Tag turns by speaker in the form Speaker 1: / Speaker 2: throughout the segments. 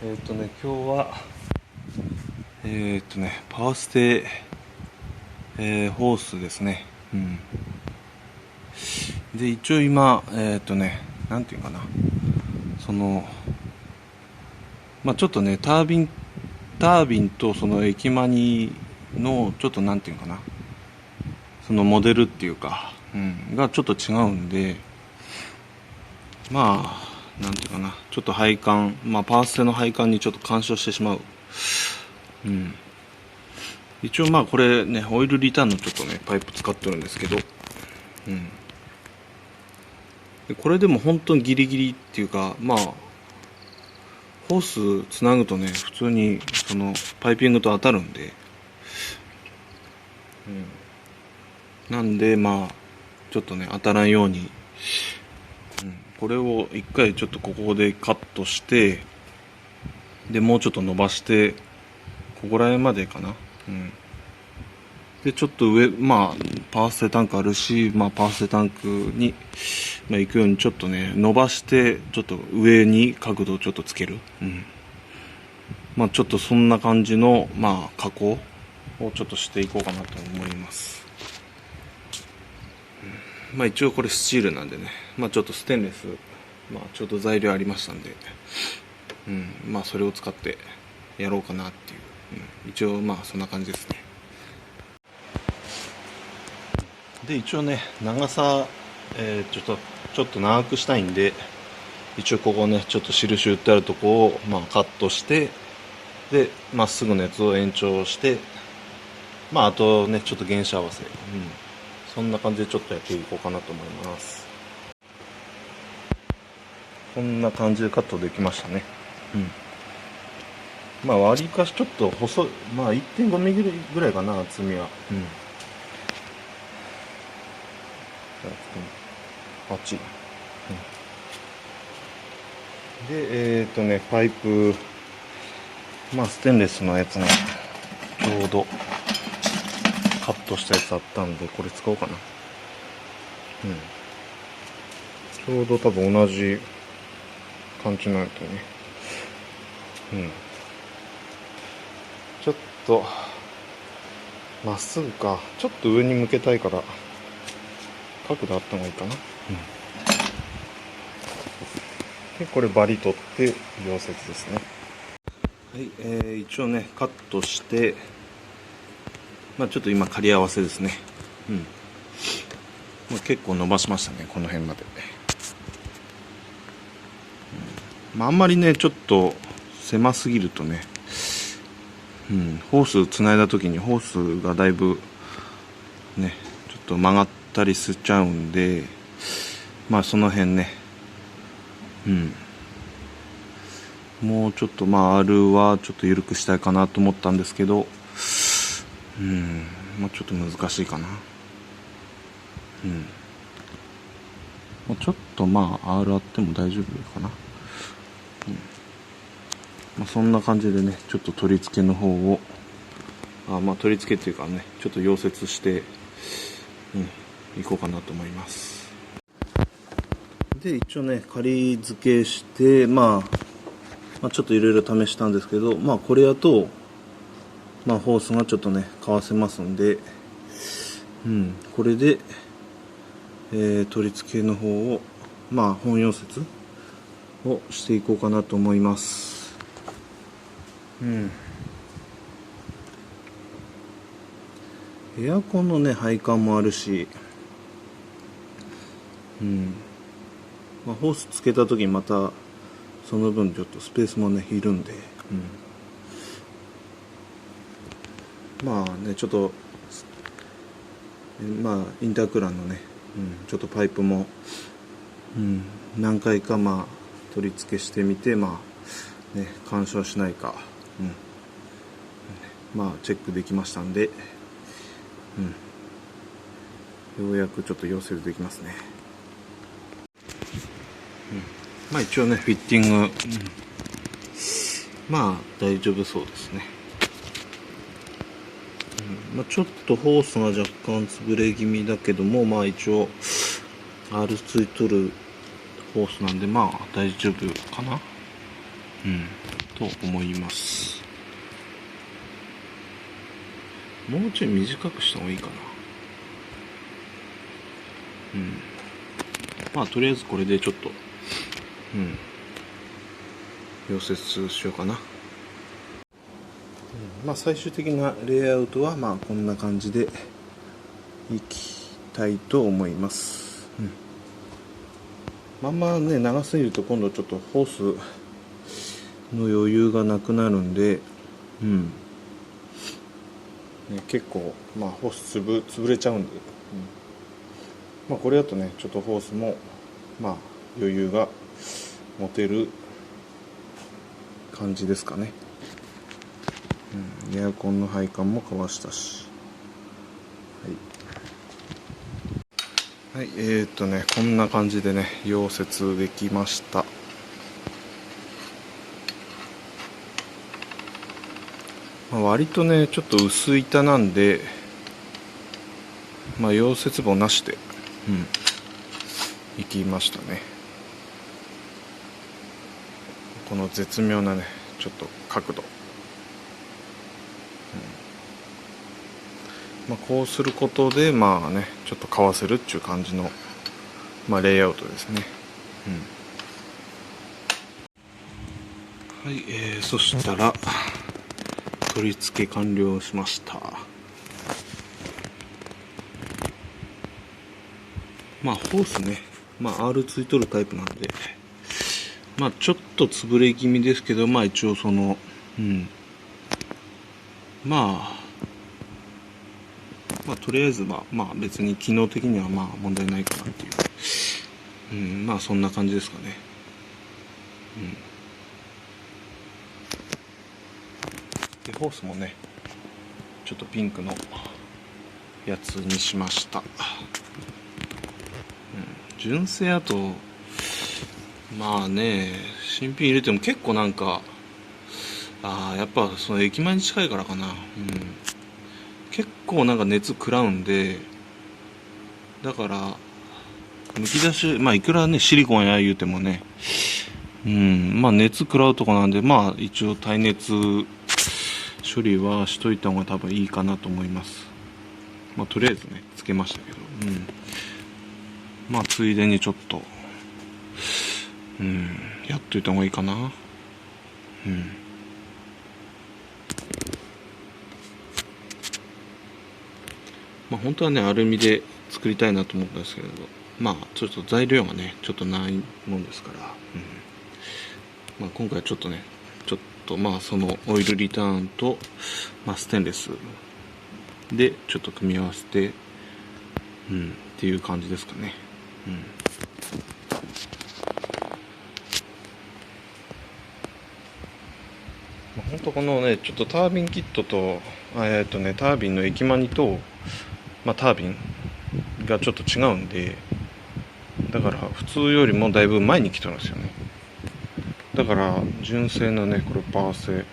Speaker 1: 今日はパワーステ、ホースですね。で一応今なんていうかな、ちょっとねタービンとそのエマニのちょっとなんていうかな、そのモデルっていうか、がちょっと違うんで、なんていうかな、ちょっと配管、パワーステの配管にちょっと干渉してしまう。一応これね、オイルリターンのちょっとねパイプ使ってるんですけど、でこれでも本当にギリギリっていうか、ホースつなぐとね普通にそのパイピングと当たるんで、なんでちょっとね当たらんように、これを一回ちょっとここでカットして、でもうちょっと伸ばしてここら辺までかな。でちょっと上、パワーステタンクあるし、パワーステタンクに、行くようにちょっとね伸ばして、ちょっと上に角度をちょっとつける。ちょっとそんな感じの加工をちょっとしていこうかなと思います。一応これスチールなんでね、ちょっとステンレス、ちょっと材料ありましたんで、それを使ってやろうかなっていう、一応そんな感じですね。で一応ね長さ、ちょっと長くしたいんで、一応ここねちょっと印打ってあるとこをカットして、でまっすぐのやつを延長して、あとねちょっと原子合わせ、そんな感じでちょっとやっていこうかなと思います。こんな感じでカットできましたね。わりかしちょっと細い、1.5 ミリぐらいかな、厚みは。8、でパイプ、ステンレスのやつね、ちょうどカットしたやつあったんで、これ使おうかな。ちょうど多分同じ感じのやつね。ちょっとまっすぐか、ちょっと上に向けたいから角度あった方がいいかな。でこれバリ取って溶接ですね。はい、一応ねカットして、ちょっと今仮り合わせですね。結構伸ばしましたね、この辺まで。あんまりねちょっと狭すぎるとね、ホースつないだ時にホースがだいぶねちょっと曲がったりしちゃうんで、その辺ね、もうちょっとR はちょっと緩くしたいかなと思ったんですけど、ちょっと難しいかな。ちょっとR あっても大丈夫かな。そんな感じでねちょっと取り付けの方を取り付けっていうかねちょっと溶接していこうかなと思います。で一応ね仮付けして、ちょっといろいろ試したんですけど、これやとホースがちょっとねかわせますんで、これで、取り付けの方を本溶接をしていこうかなと思います。エアコンのね配管もあるし、ホースつけた時にまたその分ちょっとスペースもねいるんで、ちょっとインタークーラーのね、ちょっとパイプも、何回か取り付けしてみて干渉しないか、チェックできましたんで、ようやくちょっと溶接できますね。一応ねフィッティング、大丈夫そうですね。ちょっとホースが若干潰れ気味だけども、一応 R ついとるホースなんで大丈夫かな。と思います。もうちょい短くした方がいいかな。まあとりあえずこれでちょっと溶接しようかな。まあ最終的なレイアウトはまあこんな感じでいきたいと思います。まんまね長すぎると今度ちょっとホースの余裕がなくなるんで、結構まあホース潰れちゃうんで、まあこれだとねちょっとホースもまあ余裕が持てる感じですかね。エアコンの配管もかわしたし、はい、こんな感じでね溶接できました。まあ、割とねちょっと薄い板なんで、まあ溶接棒なしでいきましたね。この絶妙なねちょっと角度、まあ、こうすることでまあねちょっとかわせるっていう感じの、まあ、レイアウトですね。はい、そしたら取り付け完了しました。まあホースね、まあ R ついとるタイプなんで、まあちょっと潰れ気味ですけど、まあ一応そのまあとりあえずまあ別に機能的にはまあ問題ないかなっていう、まあそんな感じですかね。でホースもねちょっとピンクのやつにしました。純正だとまあね新品入れても結構なんかやっぱその駅前に近いからかな、結構なんか熱食らうんで、だからむき出しまあいくらねシリコンや言うてもねまあ熱食らうとこなんで、まあ一応耐熱処理はしといた方が多分いいかなと思います。まあとりあえずねつけましたけど、まあついでにちょっとやっといた方がいいかな。まあ本当はねアルミで作りたいなと思ったんですけれど、まあちょっと材料がねちょっとないもんですから、まあ今回ちょっとねちょっとまあそのオイルリターンと、まあ、ステンレスでちょっと組み合わせてっていう感じですかね。本当このねちょっとタービンキットとタービンの駅マニと、まあ、タービンがちょっと違うんで、だから普通よりもだいぶ前に来てるんですよね。だから純正のねこれパワー製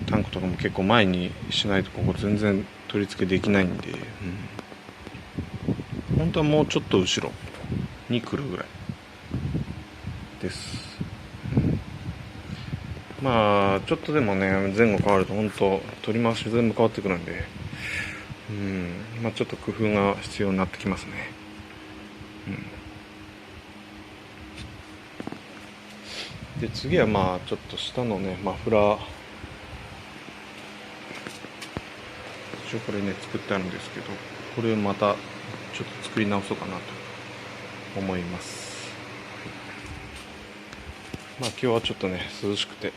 Speaker 1: タンクとかも結構前にしないとここ全然取り付けできないんで、本当はもうちょっと後ろに来るぐらいです。まあちょっとでもね前後変わると本当取り回し全部変わってくるんで、まあちょっと工夫が必要になってきますね。で次はまあちょっと下のねマフラー、一応これね作ってあるんですけど、これをまたちょっと作り直そうかなと思います。まあ今日はちょっとね涼しくて、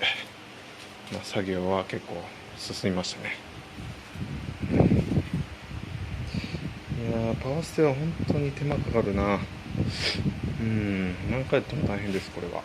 Speaker 1: まあ、作業は結構進みましたね。いやパワーステは本当に手間かかるな。何回やっても大変ですこれは。